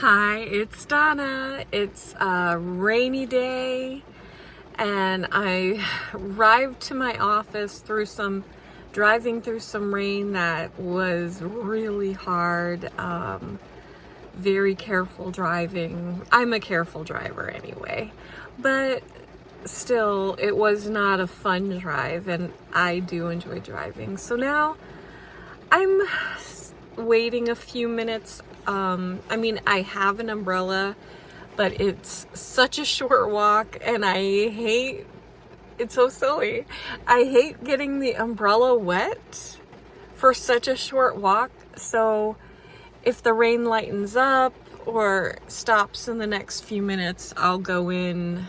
Hi, it's Donna. It's a rainy day, and I arrived to my office driving through some rain that was really hard. Very careful driving. I'm a careful driver anyway, but still, it was not a fun drive, and I do enjoy driving. So now I'm waiting a few minutes. I have an umbrella, but it's such a short walk, and it's so silly. I hate getting the umbrella wet for such a short walk. So if the rain lightens up or stops in the next few minutes, I'll go in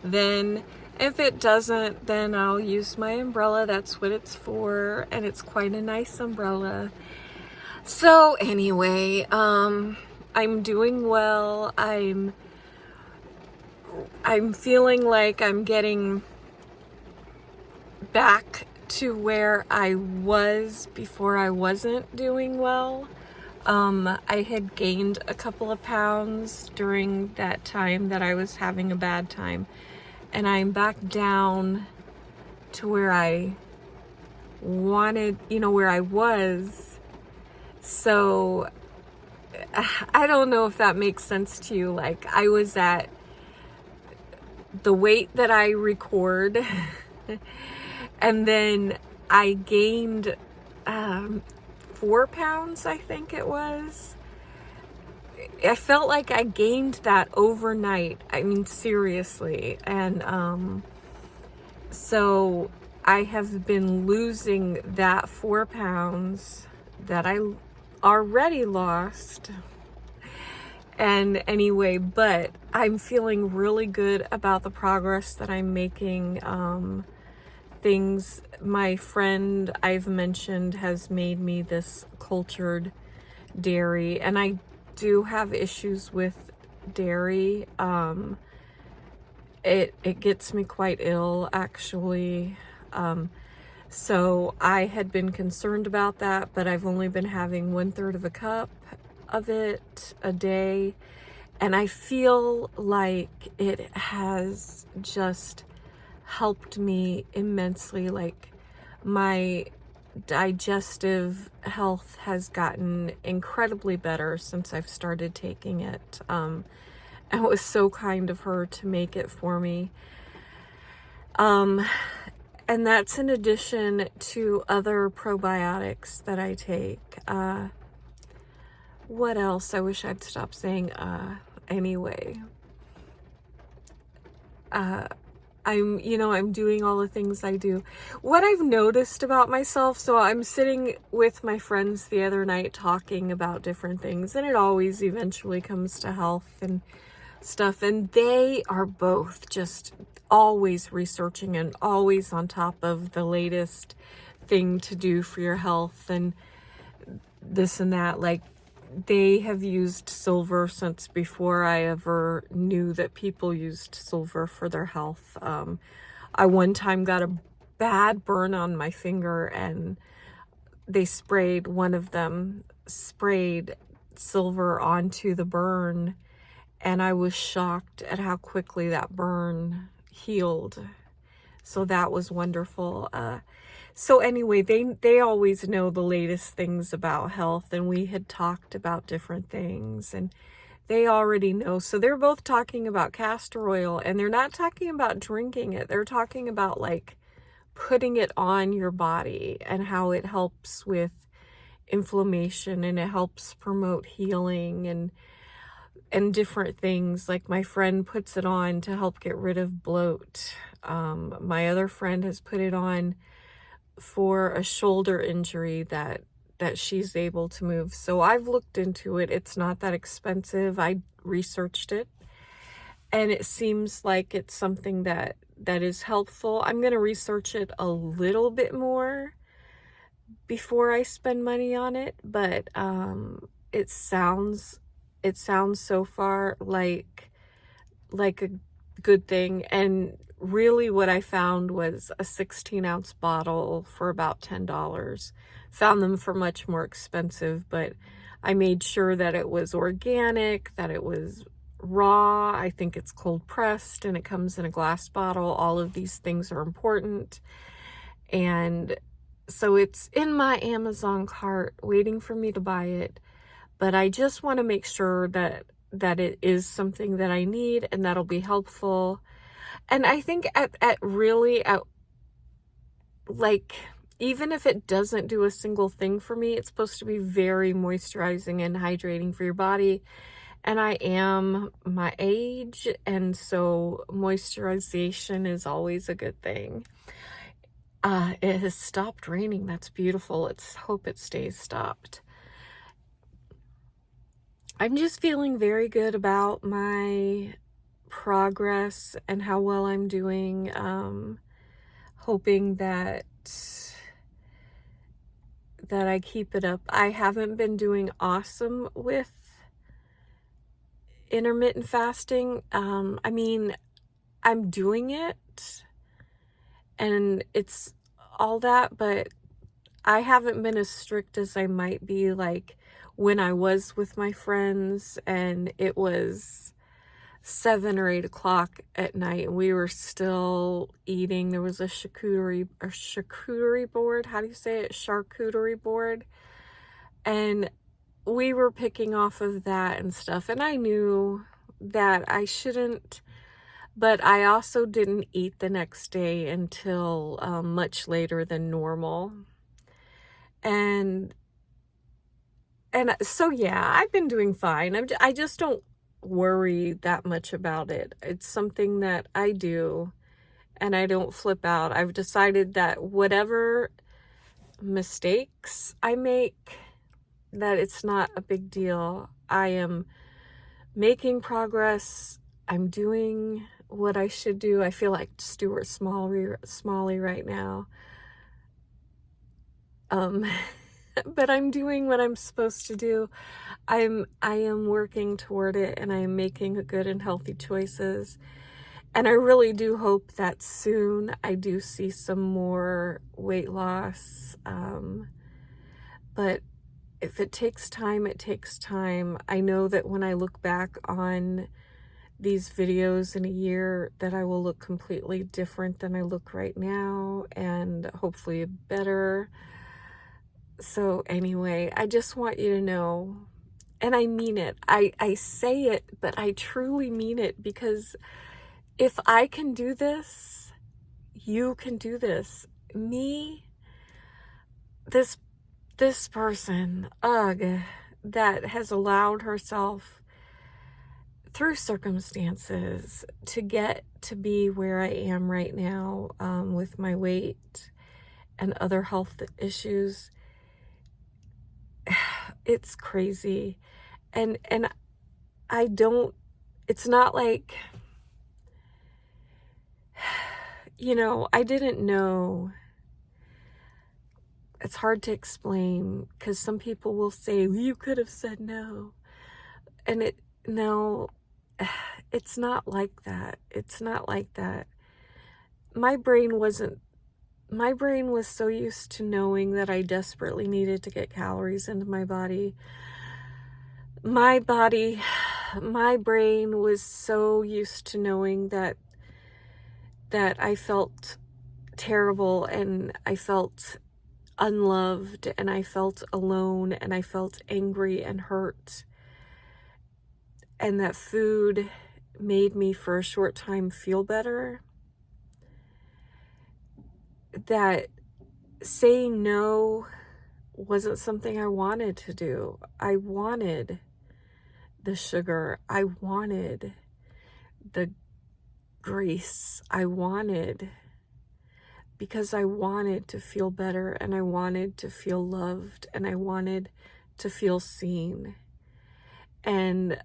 then. If it doesn't, then I'll use my umbrella. That's what it's for, and it's quite a nice umbrella. So anyway, I'm doing well. I'm feeling like I'm getting back to where I was before I wasn't doing well. I had gained a couple of pounds during that time that I was having a bad time, and I'm back down to where I wanted, where I was. So I don't know if that makes sense to you. Like, I was at the weight that I record and then I gained 4 pounds, I think it was. I felt like I gained that overnight. I mean, seriously. And so I have been losing that 4 pounds that I already lost. And anyway, but I'm feeling really good about the progress that I'm making. Things my friend I've mentioned has made me this cultured dairy, and I do have issues with dairy. It gets me quite ill, actually. So I had been concerned about that, but I've only been having 1/3 of a cup of it a day. And I feel like it has just helped me immensely. Like, my digestive health has gotten incredibly better since I've started taking it. It was so kind of her to make it for me. And that's in addition to other probiotics that I take. What else? I wish I'd stop saying anyway. I'm doing all the things I do. What I've noticed about myself, so I'm sitting with my friends the other night talking about different things, and it always eventually comes to health and stuff, and they are both just always researching and always on top of the latest thing to do for your health and this and that. Like, they have used silver since before I ever knew that people used silver for their health. I one time got a bad burn on my finger, and one of them sprayed silver onto the burn, and I was shocked at how quickly that burn healed. So that was wonderful. So anyway, they always know the latest things about health, and we had talked about different things, and they already know. So they're both talking about castor oil, and they're not talking about drinking it. They're talking about, like, putting it on your body and how it helps with inflammation, and it helps promote healing and different things. Like, my friend puts it on to help get rid of bloat. My other friend has put it on for a shoulder injury that she's able to move. So I've looked into it. It's not that expensive. I researched it, and it seems like it's something that is helpful. I'm going to research it a little bit more before I spend money on it, but it sounds so far like a good thing. And really what I found was a 16-ounce bottle for about $10. Found them for much more expensive, but I made sure that it was organic, that it was raw. I think it's cold pressed and it comes in a glass bottle. All of these things are important. And so it's in my Amazon cart waiting for me to buy it. But I just want to make sure that it is something that I need and that'll be helpful. And I think at like, even if it doesn't do a single thing for me, it's supposed to be very moisturizing and hydrating for your body. And I am my age, and so moisturization is always a good thing. It has stopped raining. That's beautiful. Let's hope it stays stopped. I'm just feeling very good about my progress and how well I'm doing. Hoping that I keep it up. I haven't been doing awesome with intermittent fasting. I mean, I'm doing it and it's all that, but I haven't been as strict as I might be, like when I was with my friends and it was 7 or 8 o'clock at night and we were still eating. There was a charcuterie board. How do you say it? Charcuterie board. And we were picking off of that and stuff. And I knew that I shouldn't, but I also didn't eat the next day until much later than normal. And so, yeah, I've been doing fine. I just don't worry that much about it. It's something that I do and I don't flip out. I've decided that whatever mistakes I make, that it's not a big deal. I am making progress. I'm doing what I should do. I feel like Stuart Smalley right now. But I'm doing what I'm supposed to do. I am working toward it and I am making good and healthy choices. And I really do hope that soon I do see some more weight loss. But if it takes time, it takes time. I know that when I look back on these videos in a year, that I will look completely different than I look right now, and hopefully better. So anyway, I just want you to know, and I mean it. I say it, but I truly mean it, because if I can do this, you can do this. Me, this person, that has allowed herself through circumstances to get to be where I am right now, with my weight and other health issues. It's crazy. And I don't, it's not like, I didn't know. It's hard to explain, because some people will say, well, you could have said no. And no, it's not like that. It's not like that. My brain was so used to knowing that I desperately needed to get calories into my body. My brain was so used to knowing that I felt terrible and I felt unloved and I felt alone and I felt angry and hurt, and that food made me for a short time feel better. That saying no wasn't something I wanted to do. I wanted the sugar. I wanted the grease. Because I wanted to feel better and I wanted to feel loved and I wanted to feel seen. And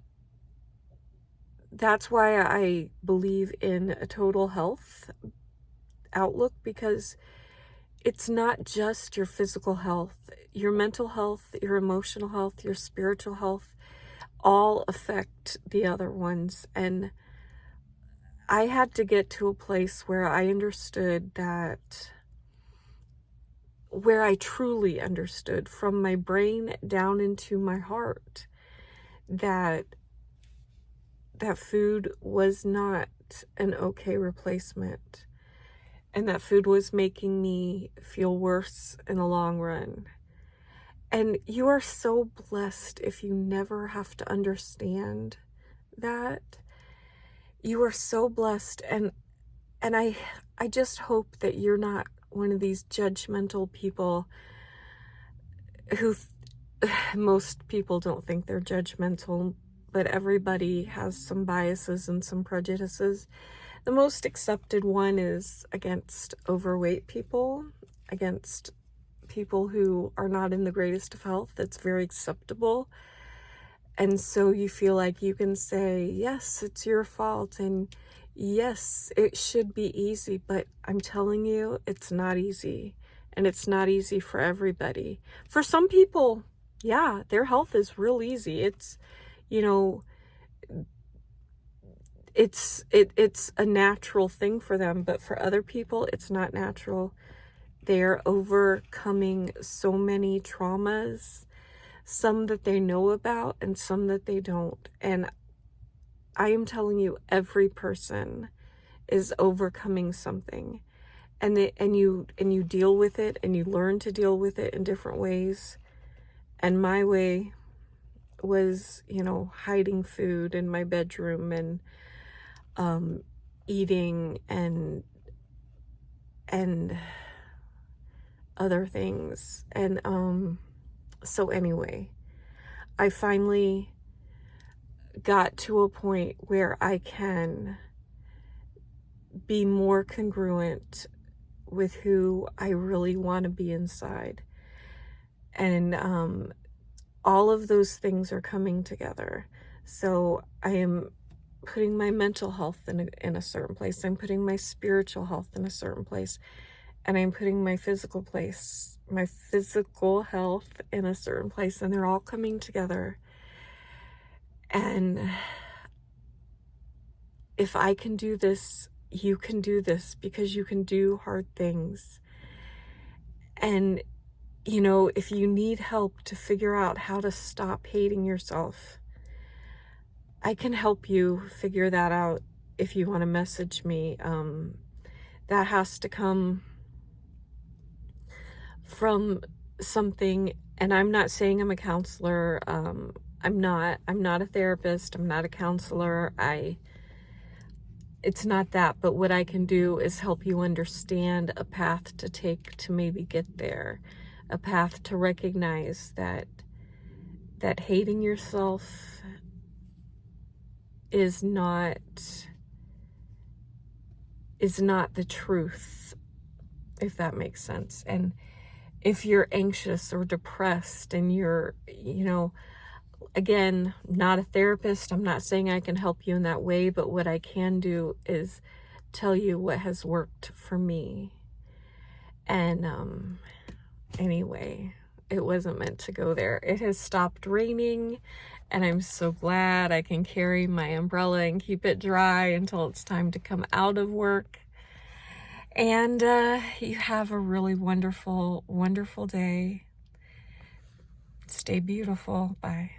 that's why I believe in a total health outlook, because it's not just your physical health, your mental health, your emotional health, your spiritual health, all affect the other ones. And I had to get to a place where I understood that where I truly understood from my brain down into my heart that food was not an okay replacement, and that food was making me feel worse in the long run. And you are so blessed if you never have to understand that. You are so blessed, and I just hope that you're not one of these judgmental people who most people don't think they're judgmental, but everybody has some biases and some prejudices. The most accepted one is against overweight people, against people who are not in the greatest of health. That's very acceptable. And so you feel like you can say, yes, it's your fault, and yes, it should be easy, but I'm telling you, it's not easy. And it's not easy for everybody. For some people, yeah, their health is real easy. It's, you know, it's a natural thing for them, but for other people, it's not natural. They're overcoming so many traumas, some that they know about and some that they don't. And I am telling you, every person is overcoming something, and you deal with it, and you learn to deal with it in different ways. And my way was, hiding food in my bedroom, and eating and other things. And so anyway, I finally got to a point where I can be more congruent with who I really want to be inside. And all of those things are coming together. So I am putting my mental health in a certain place. I'm putting my spiritual health in a certain place. And I'm putting my physical health in a certain place. And they're all coming together. And if I can do this, you can do this, because you can do hard things. And, if you need help to figure out how to stop hating yourself, I can help you figure that out if you want to message me. That has to come from something, and I'm not saying I'm a counselor. I'm not a therapist. I'm not a counselor. It's not that, but what I can do is help you understand a path to take to maybe get there, a path to recognize that hating yourself is not the truth, if that makes sense. And if you're anxious or depressed and you're, again, not a therapist, I'm not saying I can help you in that way, but what I can do is tell you what has worked for me. And anyway, it wasn't meant to go there. It has stopped raining, and I'm so glad I can carry my umbrella and keep it dry until it's time to come out of work. And you have a really wonderful, wonderful day. Stay beautiful. Bye.